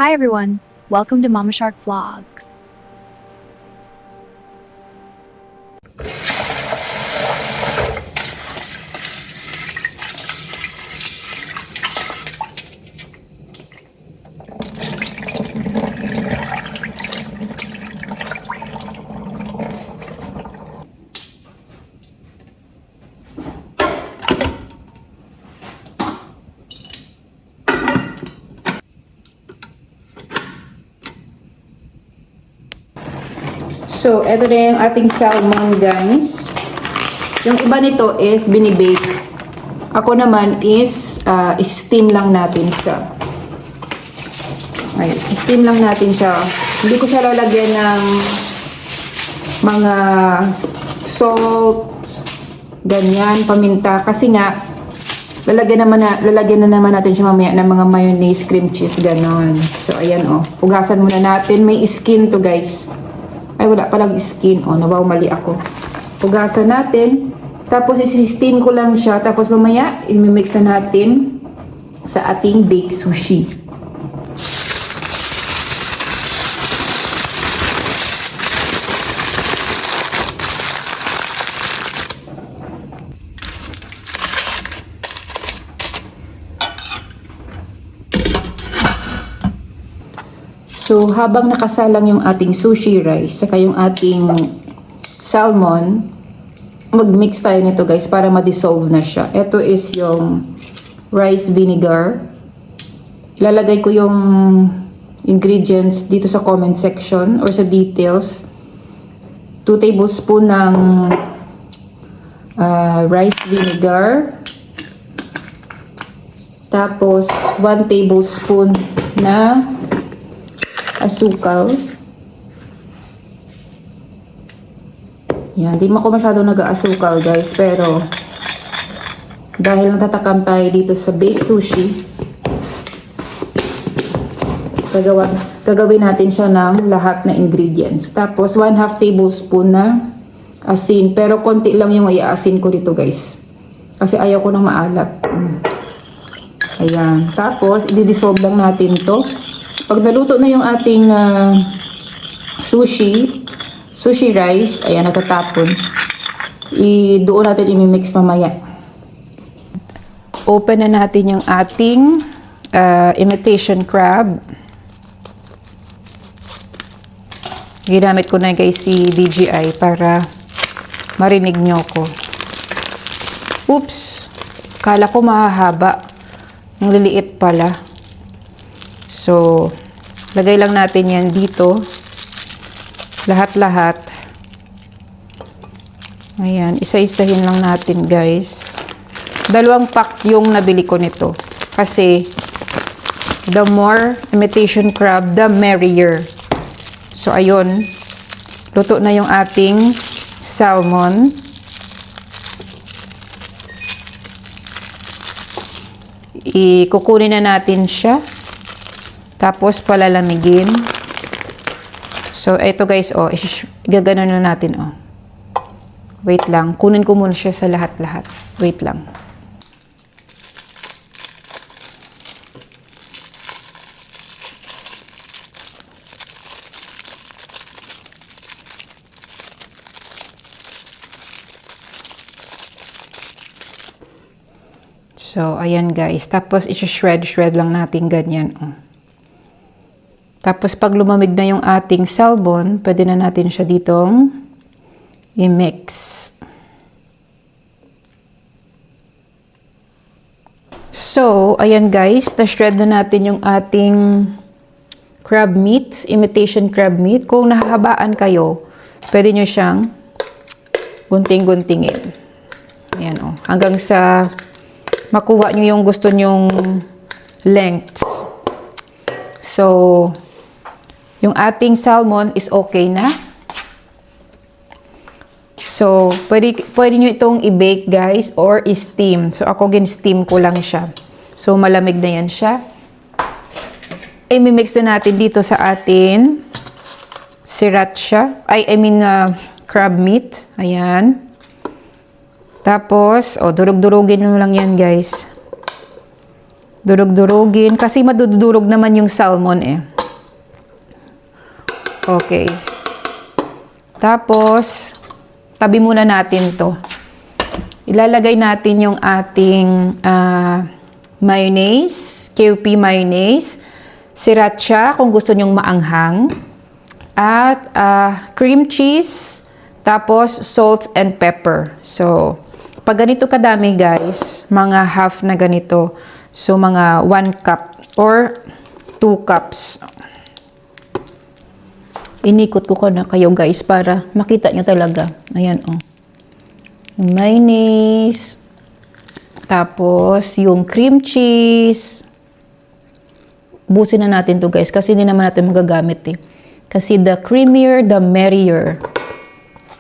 Hi everyone, welcome to Mama Shark Vlogs. So, eto na yung ating salmon, guys. Yung iba nito is binibake. Ako naman is steam lang natin siya. Ay, steam lang natin siya. Hindi ko siya lalagyan ng mga salt, ganyan, paminta. Kasi nga, lalagyan na naman natin siya mamaya ng mga mayonnaise, cream cheese, ganon. So, ayan o. Hugasan muna natin. May skin to, guys. Ay, wala palang skin. O, nabaw, mali ako. Hugasan natin. Tapos, isi-steam ko lang siya. Tapos, mamaya, imimix na natin sa ating baked sushi. So, habang nakasalang yung ating sushi rice, saka yung ating salmon, mag-mix tayo nito guys para ma-dissolve na siya. Ito is yung rice vinegar. Ilalagay ko yung ingredients dito sa comment section or sa details. 2 tablespoon ng rice vinegar. Tapos, 1 tablespoon na asukal. Yan, di mo ako masyado nag-aasukal guys, pero dahil natatakam tayo dito sa baked sushi, gagawin natin siya ng lahat na ingredients. Tapos 1/2 tablespoon na asin, pero konti lang yung iaasin ko dito guys, kasi ayaw ko ng maalat. Ayan, tapos i-dissolve lang natin to. Pag naluto na yung ating sushi rice, ayan, natatapon. Doon natin imimix mamaya. Open na natin yung ating imitation crab. Ginamit ko na guys si DJI para marinig nyo ko. Oops! Kala ko mahahaba. Ang liliit pala. So, lagay lang natin yan dito. Lahat-lahat. Ayan, isa-isahin lang natin guys. 2 pack yung nabili ko nito. Kasi, the more imitation crab, the merrier. So, ayun. Luto na yung ating salmon. Kukunin na natin siya. Tapos, palalamigin. So, ito guys, oh, gaganon na natin, oh. Wait lang. Kunin ko muna siya sa lahat-lahat. Wait lang. So, ayan guys. Tapos, shred lang natin ganyan, oh. Tapos, pag lumamig na yung ating salmon, pwede na natin siya ditong i-mix. So, ayan guys, na-shred na natin yung ating crab meat, imitation crab meat. Kung nahahabaan kayo, pwede nyo siyang gunting-guntingin. Ayan o, hanggang sa makuha nyo yung gusto nyong length. So, yung ating salmon is okay na. So, pwede nyo itong i-bake guys or i-steam. So, ako gin-steam ko lang siya. So, malamig na yan siya. I-mix na natin dito sa atin sriracha. Crab meat. Ayan. Tapos, durug-durugin mo lang yan guys. Durog-durugin. Kasi madudurog naman yung salmon eh. Okay. Tapos, tabi muna natin to. Ilalagay natin yung ating mayonnaise, KOP mayonnaise, sriracha kung gusto nyong maanghang, at cream cheese, tapos salt and pepper. So, pag ganito kadami guys, mga half na ganito, so mga 1 cup or 2 cups. Inikot ko na kayo guys para makita nyo talaga. Ayan oh. Mayonnaise. Tapos yung cream cheese. Ubusin na natin to guys kasi hindi naman natin magagamit eh. Kasi the creamier, the merrier.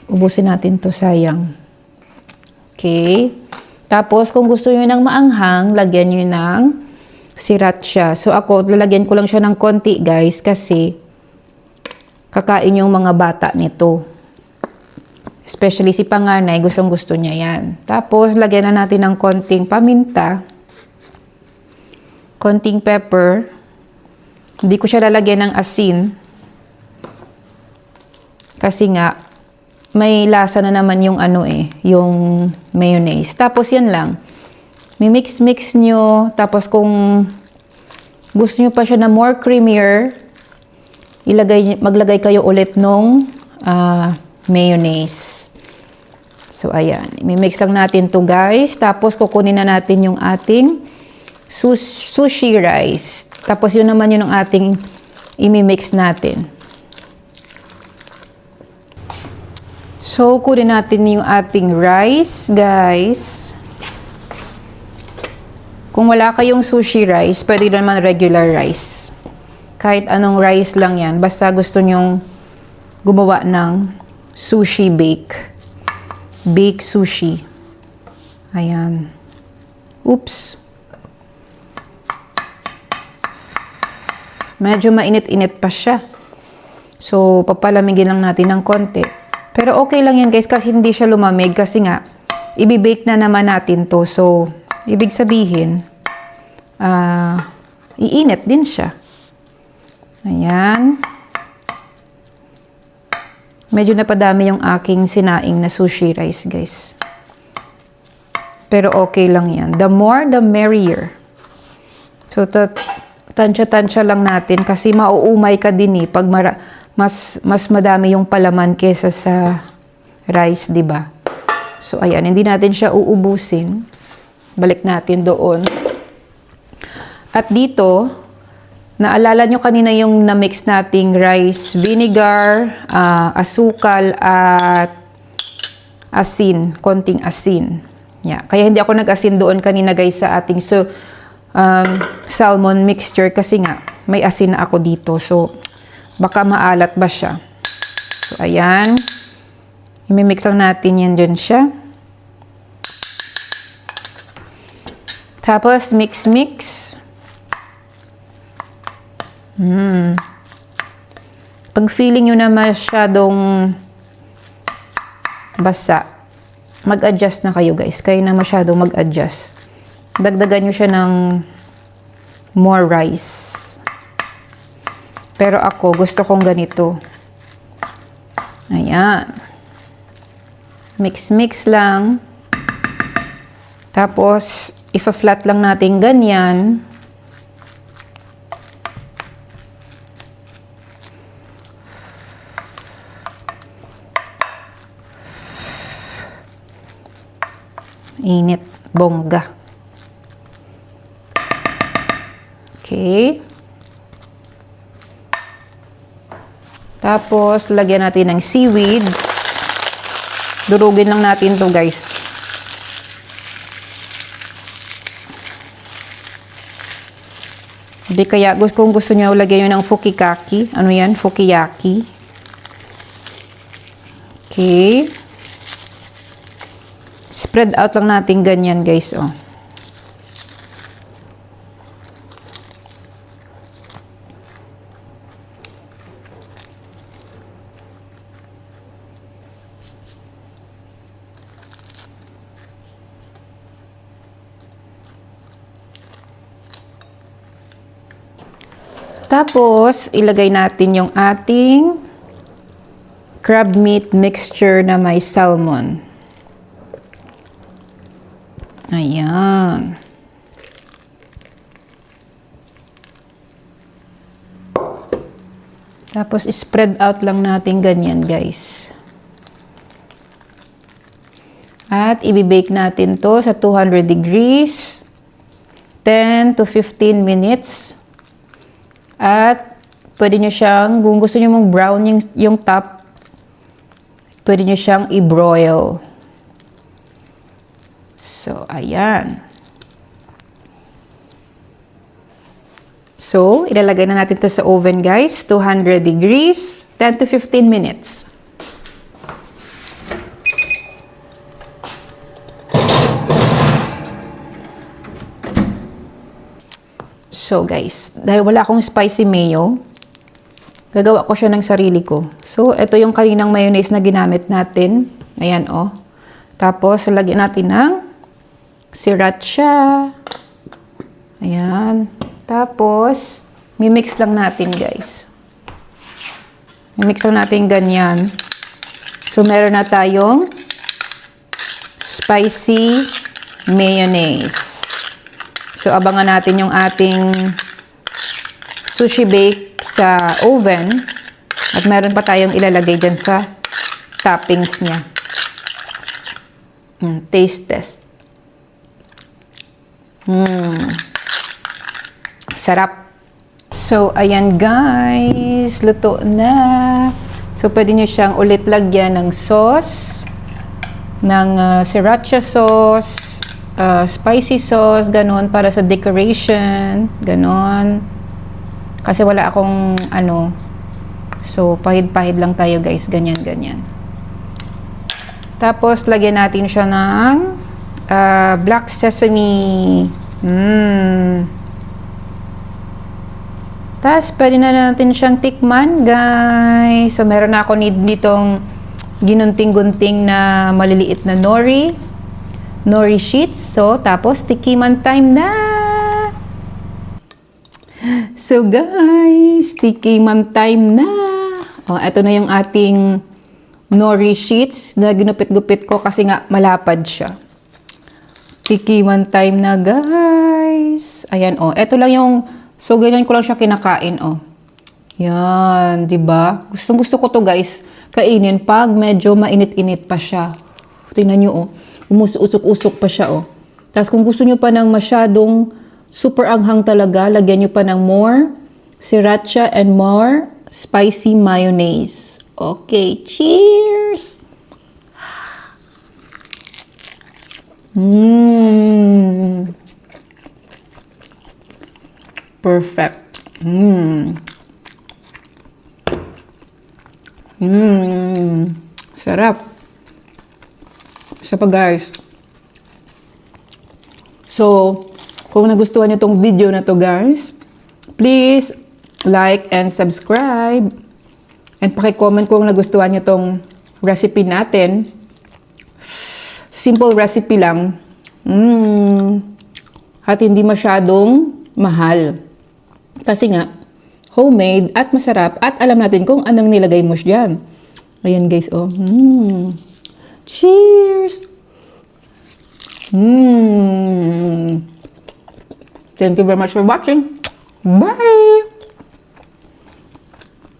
Ubusin natin to, sayang. Okay. Tapos kung gusto nyo ng maanghang, lagyan nyo ng sriracha. So ako, lalagyan ko lang siya ng konti guys kasi kakain yung mga bata nito. Especially si panganay, gustong-gusto niya yan. Tapos, lagyan na natin ng konting paminta. Konting pepper. Hindi ko siya lalagyan ng asin. Kasi nga, may lasa na naman yung yung mayonnaise. Tapos, yan lang. May mix-mix nyo. Tapos, kung gusto nyo pa siya na more creamier, maglagay kayo ulit nung mayonnaise. So, ayan. I-mix lang natin to guys. Tapos, kukunin na natin yung ating sushi rice. Tapos, yun naman yun ang ating i-mix natin. So, kunin natin yung ating rice, guys. Kung wala kayong sushi rice, pwede naman regular rice. Kahit anong rice lang yan. Basta gusto nyong gumawa ng sushi bake. Bake sushi. Ayan. Oops. Medyo mainit-init pa siya. So, papalamigin lang natin ng konti. Pero okay lang yan guys kasi hindi siya lumamig. Kasi nga, ibibake na naman natin to. So, ibig sabihin, iinit din siya. Ayan. Medyo napadami yung aking sinaing na sushi rice, guys. Pero okay lang yan. The more, the merrier. So, tansya-tansya lang natin kasi mauumay ka din eh pag mas madami yung palaman kesa sa rice, di ba? So, ayan. Hindi natin siya uubusin. Balik natin doon. At dito, naalala nyo kanina yung na-mix nating rice vinegar, asukal, at asin. Konting asin. Yeah. Kaya hindi ako nag-asin doon kanina guys sa ating salmon mixture kasi nga may asin na ako dito. So, baka maalat ba siya. So, ayan. I-mix lang natin yan dyan siya. Tapos, mix-mix. Pag feeling nyo na masyadong basa, mag-adjust na kayo guys. Kayo na masyadong mag-adjust. Dagdagan nyo siya ng more rice. Pero ako, gusto kong ganito. Ayan. Mix-mix lang. Tapos, ifa-flat lang natin ganyan. Init. Bongga. Okay. Tapos, lagyan natin ng seaweeds. Durugin lang natin to guys. Hindi kaya, kung gusto nyo, lagyan nyo ng fukikake. Ano yan? Fukiyaki. Okay. Spread out lang natin ganyan guys, oh. Tapos, ilagay natin yung ating crab meat mixture na may salmon. Ayan. Tapos, spread out lang natin ganyan, guys. At, i-bake natin to sa 200 degrees, 10 to 15 minutes. At, pwede nyo siyang, kung gusto nyo mong brown yung top, pwede nyo siyang i-broil. So, ayan. So, ilalagay na natin to sa oven, guys. 200 degrees, 10 to 15 minutes. So, guys, dahil wala akong spicy mayo, gagawa ko siya ng sarili ko. So, ito yung kaninang mayonnaise na ginamit natin. Ayan, oh. Tapos, lagyan natin ng sriracha. Ayan. Tapos, mimix lang natin, guys. Mimix lang natin ganyan. So, meron na tayong spicy mayonnaise. So, abangan natin yung ating sushi bake sa oven. At meron pa tayong ilalagay dyan sa toppings niya. Taste test. Sarap. So, ayan guys. Luto na. So, pwede nyo siyang ulit lagyan ng sauce. Ng sriracha sauce. Spicy sauce. Ganon. Para sa decoration. Ganon. Kasi wala akong ano. So, pahid-pahid lang tayo guys. Ganyan, ganyan. Tapos, lagyan natin siya ng black sesame. Tapos, pwede na natin siyang tikman, guys. So, meron na ako nitong ginunting-gunting na maliliit na nori. Nori sheets. So, tapos, tikiman time na! So, guys, tikiman time na! O, eto na yung ating nori sheets na ginupit-gupit ko kasi nga malapad siya. Tikiman time na, guys. Ayan, o. Eto lang yung... So, ganyan ko lang siya kinakain, oh. Yan, di ba? Gustong-gusto ko to, guys. Kainin pag medyo mainit-init pa siya. Tingnan nyo, oh. Umuusok-usok pa siya, oh. Tapos, kung gusto nyo pa ng masyadong super anghang talaga, lagyan nyo pa ng more sriracha and more spicy mayonnaise. Okay, cheers! Perfect. Sarap. Isa pa guys. So, kung nagustuhan niyo tong video na to guys, please like and subscribe. And paki-comment kung nagustuhan niyo tong recipe natin. Simple recipe lang. At hindi masyadong mahal. Kasi nga, homemade at masarap at alam natin kung anong nilagay mo diyan. Ayan guys, oh. Cheers! Thank you very much for watching. Bye!